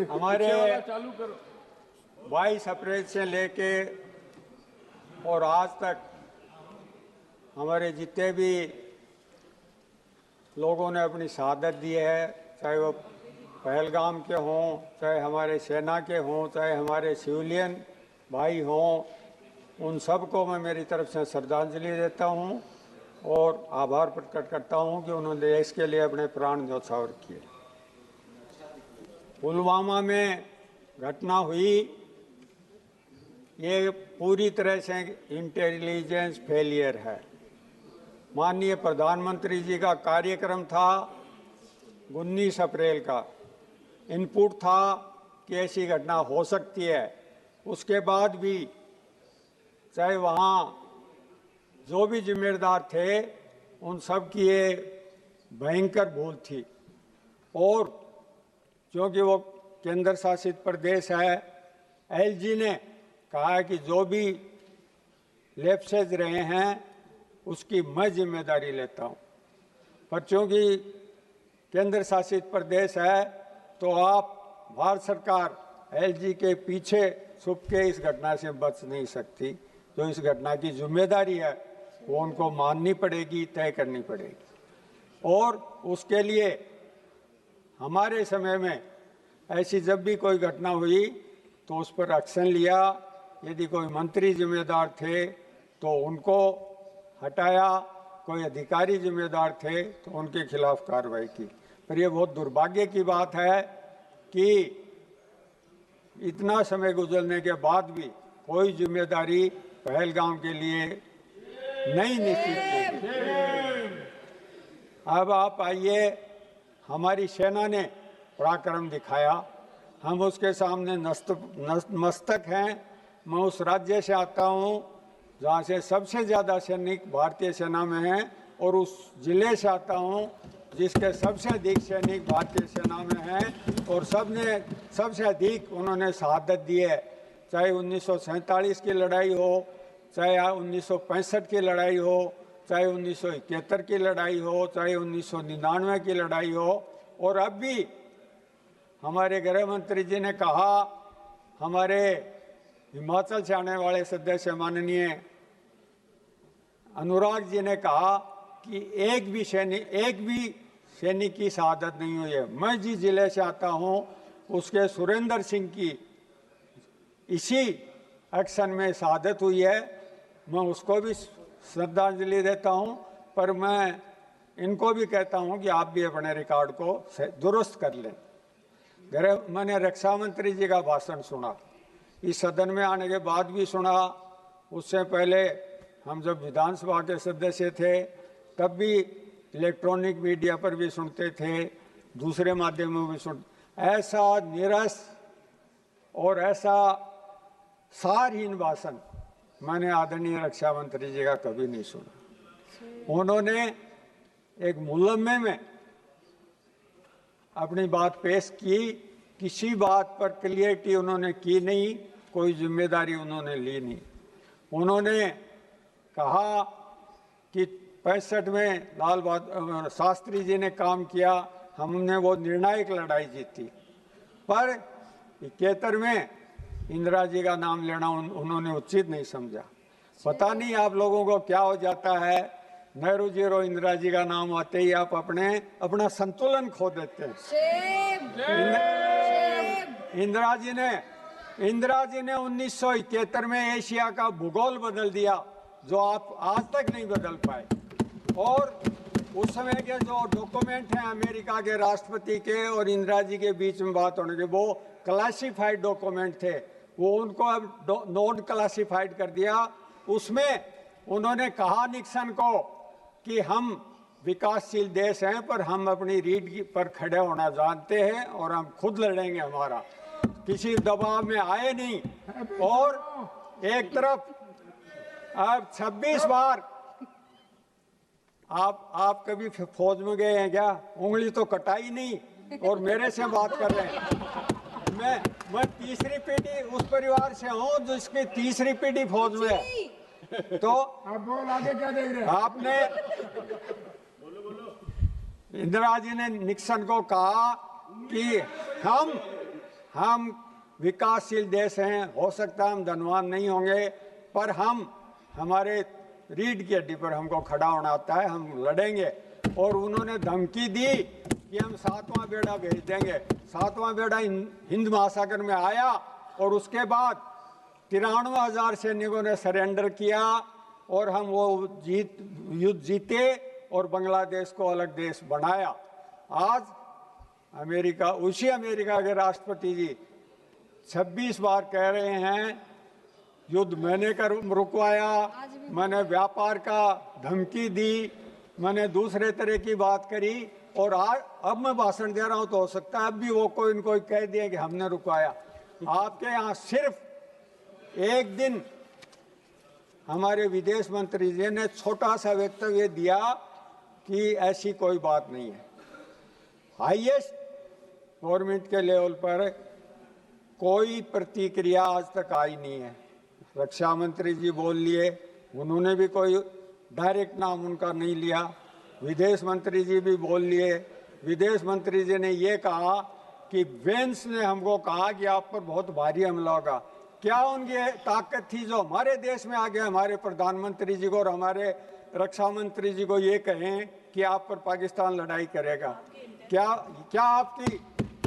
हमारे 22 अप्रैल से लेके और आज तक हमारे जितने भी लोगों ने अपनी शहादत दी है, चाहे वो पहलगाम के हों, चाहे हमारे सेना के हों, चाहे हमारे सिविलियन भाई हों, उन सबको मैं मेरी तरफ से श्रद्धांजलि देता हूं और आभार प्रकट करता हूं कि उन्होंने देश के लिए अपने प्राण न्यौछावर किए। पुलवामा में घटना हुई, ये पूरी तरह से इंटेलिजेंस फेलियर है। माननीय प्रधानमंत्री जी का कार्यक्रम था 19 अप्रैल का, इनपुट था कि ऐसी घटना हो सकती है। उसके बाद भी चाहे वहाँ जो भी जिम्मेदार थे, उन सब की ये भयंकर भूल थी। और क्योंकि वो केंद्र शासित प्रदेश है, एलजी ने कहा है कि जो भी लैप्सेज रहे हैं उसकी मैं जिम्मेदारी लेता हूं। पर क्योंकि केंद्र शासित प्रदेश है तो आप भारत सरकार एलजी के पीछे छुप के इस घटना से बच नहीं सकती। जो इस घटना की जिम्मेदारी है वो उनको माननी पड़ेगी, तय करनी पड़ेगी। और उसके लिए हमारे समय में ऐसी जब भी कोई घटना हुई तो उस पर एक्शन लिया। यदि कोई मंत्री जिम्मेदार थे तो उनको हटाया, कोई अधिकारी जिम्मेदार थे तो उनके खिलाफ कार्रवाई की। पर यह बहुत दुर्भाग्य की बात है कि इतना समय गुजरने के बाद भी कोई जिम्मेदारी पहलगाम के लिए नहीं निश्चित की। अब आप आइए, हमारी सेना ने पराक्रम दिखाया, हम उसके सामने नतमस्तक हैं। मैं उस राज्य से आता हूं जहां से सबसे ज़्यादा सैनिक भारतीय सेना में हैं और उस जिले से आता हूं जिसके सबसे अधिक सैनिक भारतीय सेना में हैं और सबसे अधिक उन्होंने शहादत दी है। चाहे 1947 की लड़ाई हो, चाहे 1965 की लड़ाई हो, चाहे 1971 की लड़ाई हो, चाहे 1999 की लड़ाई हो। और अब भी हमारे गृह मंत्री जी ने कहा, हमारे हिमाचल से आने वाले सदस्य माननीय अनुराग जी ने कहा कि एक भी सैनिक की शहादत नहीं हुई है। मैं जिस जिले से आता हूं उसके सुरेंद्र सिंह की इसी एक्शन में शहादत हुई है। मैं उसको भी श्रद्धांजलि देता हूं, पर मैं इनको भी कहता हूं कि आप भी अपने रिकॉर्ड को दुरुस्त कर लें। मैंने रक्षा मंत्री जी का भाषण सुना, इस सदन में आने के बाद भी सुना, उससे पहले हम जब विधानसभा के सदस्य थे तब भी इलेक्ट्रॉनिक मीडिया पर भी सुनते थे, दूसरे माध्यमों में भी ऐसा नीरस और ऐसा सारहीन भाषण मैंने आदरणीय रक्षा मंत्री जी का कभी नहीं सुना। उन्होंने एक मुलम्मे में अपनी बात पेश की, किसी बात पर क्लियरिटी उन्होंने की नहीं, कोई जिम्मेदारी उन्होंने ली नहीं। उन्होंने कहा कि 65 में लाल बहादुर शास्त्री जी ने काम किया, हमने वो निर्णायक लड़ाई जीती। पर 71 में इंदिरा जी का नाम लेना उन्होंने उचित नहीं समझा। पता नहीं आप लोगों को क्या हो जाता है, नेहरू जी और इंदिरा जी का नाम आते ही आप अपना संतुलन खो देते हैं। इंदिरा जी ने 1971 में एशिया का भूगोल बदल दिया, जो आप आज तक नहीं बदल पाए। और उस समय के जो डॉक्यूमेंट हैं अमेरिका के राष्ट्रपति के और इंदिरा जी के बीच में बात होने के, वो क्लासिफाइड डॉक्यूमेंट थे, वो उनको अब नॉन क्लासिफाइड कर दिया। उसमें उन्होंने कहा निक्सन को कि हम विकासशील देश हैं पर हम अपनी रीढ़ पर खड़े होना जानते हैं और हम खुद लड़ेंगे, हमारा किसी दबाव में आए नहीं। और एक तरफ अब 26 बार आप कभी फौज में गए हैं क्या? उंगली तो कटाई नहीं और मेरे से बात कर रहे हैं। मैं तीसरी पीढ़ी उस परिवार से हूं जिसकी तीसरी पीढ़ी फौज में है। तो आप बोल आगे क्या देख रहे हैं? आपने इंदिरा जी ने निक्सन को कहा कि हम विकासशील देश हैं, हो सकता है हम धनवान नहीं होंगे, पर हम हमारे रीढ़ की हड्डी पर हमको खड़ा होना आता है, हम लड़ेंगे। और उन्होंने धमकी दी कि हम 7वां बेड़ा भेज देंगे। 7वां बेड़ा हिंद महासागर में आया और उसके बाद 93,000 सैनिकों ने सरेंडर किया और हम वो युद्ध जीते और बांग्लादेश को अलग देश बनाया। आज अमेरिका, उसी अमेरिका के राष्ट्रपति जी 26 बार कह रहे हैं युद्ध मैंने रुकवाया, मैंने व्यापार का धमकी दी, मैंने दूसरे तरह की बात करी, और आज अब मैं भाषण दे रहा हूं तो हो सकता है अब भी वो कोई न कोई कह दिए कि हमने रुकवाया। आपके यहाँ सिर्फ एक दिन हमारे विदेश मंत्री जी ने छोटा सा वक्तव्य दिया कि ऐसी कोई बात नहीं है। हाईएस्ट गवर्नमेंट के लेवल पर कोई प्रतिक्रिया आज तक आई नहीं है। रक्षा मंत्री जी बोल लिए, उन्होंने भी कोई डायरेक्ट नाम उनका नहीं लिया। विदेश मंत्री जी भी बोल लिए। विदेश मंत्री जी ने ये कहा कि वेंस ने हमको कहा कि आप पर बहुत भारी हमला होगा। क्या उनकी ताकत थी जो हमारे देश में आगे हमारे प्रधानमंत्री जी को और हमारे रक्षा मंत्री जी को ये कहें कि आप पर पाकिस्तान लड़ाई करेगा? क्या आपकी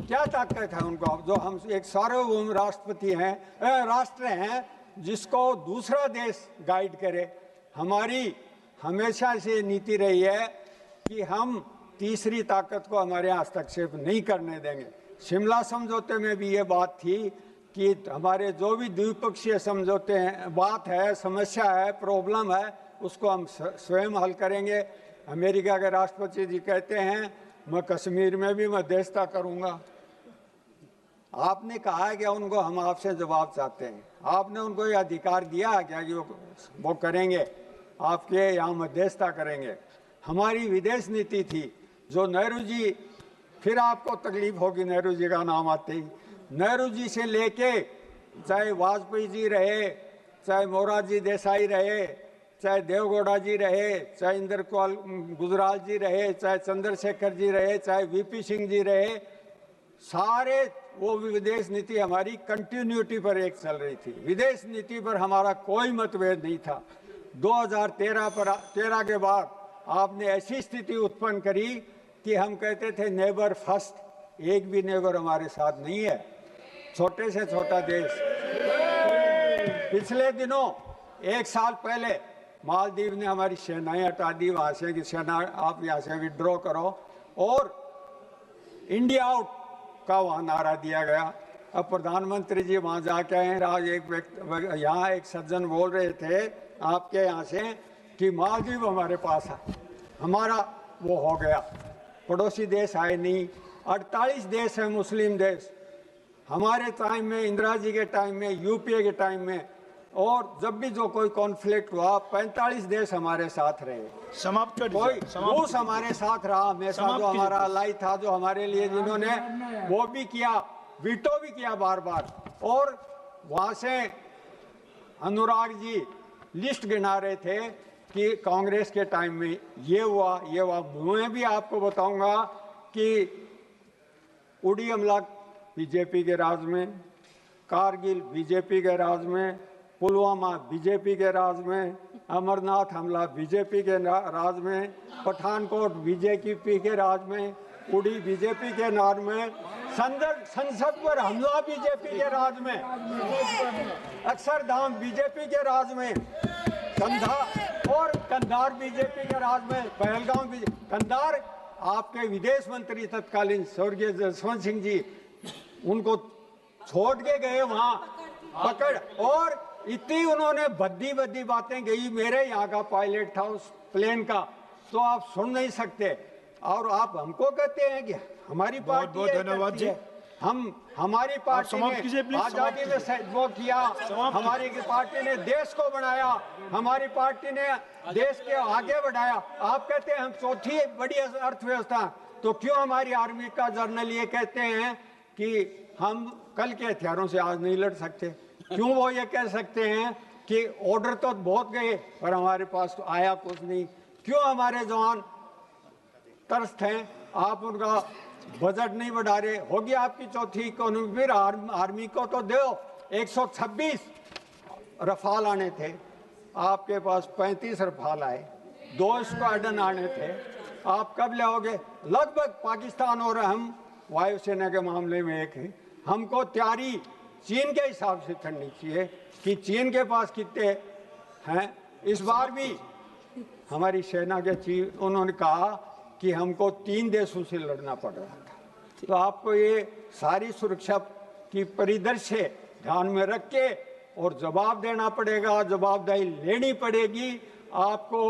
क्या ताकत है उनको, जो हम एक सार्वभौम राष्ट्रपति हैं, राष्ट्र हैं, जिसको दूसरा देश गाइड करे? हमारी हमेशा से नीति रही है कि हम तीसरी ताकत को हमारे यहाँ हस्तक्षेप नहीं करने देंगे। शिमला समझौते में भी ये बात थी कि हमारे जो भी द्विपक्षीय समझौते हैं, बात है, समस्या है, प्रॉब्लम है, उसको हम स्वयं हल करेंगे। अमेरिका के राष्ट्रपति जी कहते हैं मैं कश्मीर में भी मध्यस्थता करूंगा। आपने कहा है कि उनको हम आपसे जवाब चाहते हैं, आपने उनको ये अधिकार दिया क्या कि वो करेंगे, आपके यहाँ मध्यस्थता करेंगे? हमारी विदेश नीति थी जो नेहरू जी, फिर आपको तकलीफ होगी नेहरू जी का नाम आते ही, नेहरू जी से लेके चाहे वाजपेयी जी रहे, चाहे मोरारजी देसाई रहे, चाहे देवगौड़ा जी रहे, चाहे इंदिरा गुजराल जी रहे, चाहे चंद्रशेखर जी रहे, चाहे वीपी सिंह जी रहे, सारे वो विदेश नीति हमारी कंटिन्यूटी पर एक चल रही थी। विदेश नीति पर हमारा कोई मतभेद नहीं था। 2013 के बाद आपने ऐसी स्थिति उत्पन्न करी कि हम कहते थे नेबर फर्स्ट, एक भी नेबर हमारे साथ नहीं है, छोटे से छोटा देश। पिछले दिनों, एक साल पहले मालदीव ने हमारी सेनाएं हटा दी वहां से कि सेना आप यहाँ से विड्रॉ करो, और इंडिया आउट का वहाँ नारा दिया गया। अब प्रधानमंत्री जी वहाँ जाके आए, आज यहाँ एक सज्जन बोल रहे थे आपके यहाँ से कि मालदीव हमारे पास है, हमारा वो हो गया, पड़ोसी देश आए नहीं। 48 देश है मुस्लिम देश, हमारे टाइम में, इंदिरा जी के टाइम में, यूपीए के टाइम में, और जब भी जो कोई कॉन्फ्लिक्ट हुआ 45 देश हमारे साथ रहे। समाप्त कर कोई रूस हमारे साथ रहा हमेशा, जो हमारा अलाई था, जो हमारे लिए जिन्होंने वो भी किया, वीटो भी किया बार बार। और वहाँ से अनुराग जी लिस्ट गिना रहे थे कि कांग्रेस के टाइम में ये हुआ, ये हुआ। मैं भी आपको बताऊंगा कि उड़ी हमला बीजेपी के राज में, कारगिल बीजेपी के राज में, पुलवामा बीजेपी के राज में, अमरनाथ हमला बीजेपी के राज में, पठानकोट बीजेपी के राज में, उड़ी बीजेपी के राज में, संसद पर हमला बीजेपी के राज में, अक्षरधाम बीजेपी के राज में, कंधार बीजेपी के राज में, पहलगांव कंधार आपके विदेश मंत्री तत्कालीन स्वर्गीय जसवंत सिंह जी उनको छोड़ के गए वहां पकड़, और इतनी उन्होंने भद्दी बातें गई। मेरे यहाँ का पायलट था उस प्लेन का, तो आप सुन नहीं सकते, और आप हमको कहते हैं कि हमारी पार्टी बहुत धन्यवाद जी। हमारी पार्टी ने आजादी में वो किया, हमारी पार्टी ने देश को बनाया, हमारी पार्टी ने देश के आगे बढ़ाया। आप कहते हैं हम चौथी बड़ी अर्थव्यवस्था, तो क्यों हमारी आर्मी का जर्नल ये कहते हैं कि हम कल के हथियारों से आज नहीं लड़ सकते? क्यों वो ये कह सकते हैं कि ऑर्डर तो बहुत गए पर हमारे पास तो आया कुछ नहीं? क्यों हमारे जवान तरस्त हैं? आप उनका बजट नहीं बढ़ा रहे, होगी आपकी चौथी इकोनॉमी, फिर आर्मी को तो दो। 126 रफाल आने थे, आपके पास 35 रफाल आए, 2 स्क्वाड्रन आने थे, आप कब लाओगे? लगभग पाकिस्तान और हम वायुसेना के मामले में एक है। हमको तैयारी चीन के हिसाब से करनी चाहिए कि चीन के पास कितने हैं। इस बार भी हमारी सेना के चीफ उन्होंने कहा कि हमको 3 देशों से लड़ना पड़ रहा था। तो आपको ये सारी सुरक्षा की परिदृश्य ध्यान में रख के और जवाब देना पड़ेगा, जवाबदेही लेनी पड़ेगी। आपको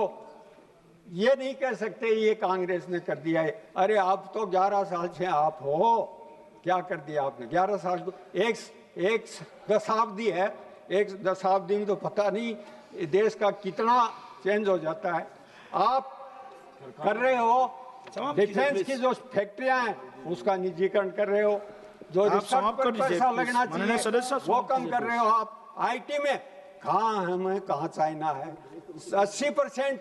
ये नहीं कह सकते ये कांग्रेस ने कर दिया है। अरे आप तो 11 साल से आप हो, क्या कर दिया आपने? 11 साल को एक दशाब्दी है, एक दशाब्दी में तो पता नहीं देश का कितना चेंज हो जाता है। आप कर रहे हो डिफेंस की जो फैक्ट्रियां हैं उसका निजीकरण कर रहे हो, जो रिसर्च पर पैसा लगना चाहिए वो कम कर रहे हो। आप आईटी में कहाँ हम हैं, कहाँ चाइना है? 80%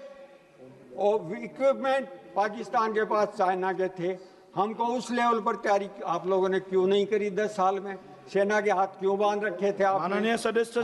इक्विपमेंट पाकिस्तान के पास चाइना के थे। हमको उस लेवल पर तैयारी आप लोगों ने क्यों नहीं करी? 10 साल में सेना के हाथ क्यों बांध रखे थे आपने? माननीय सदस्य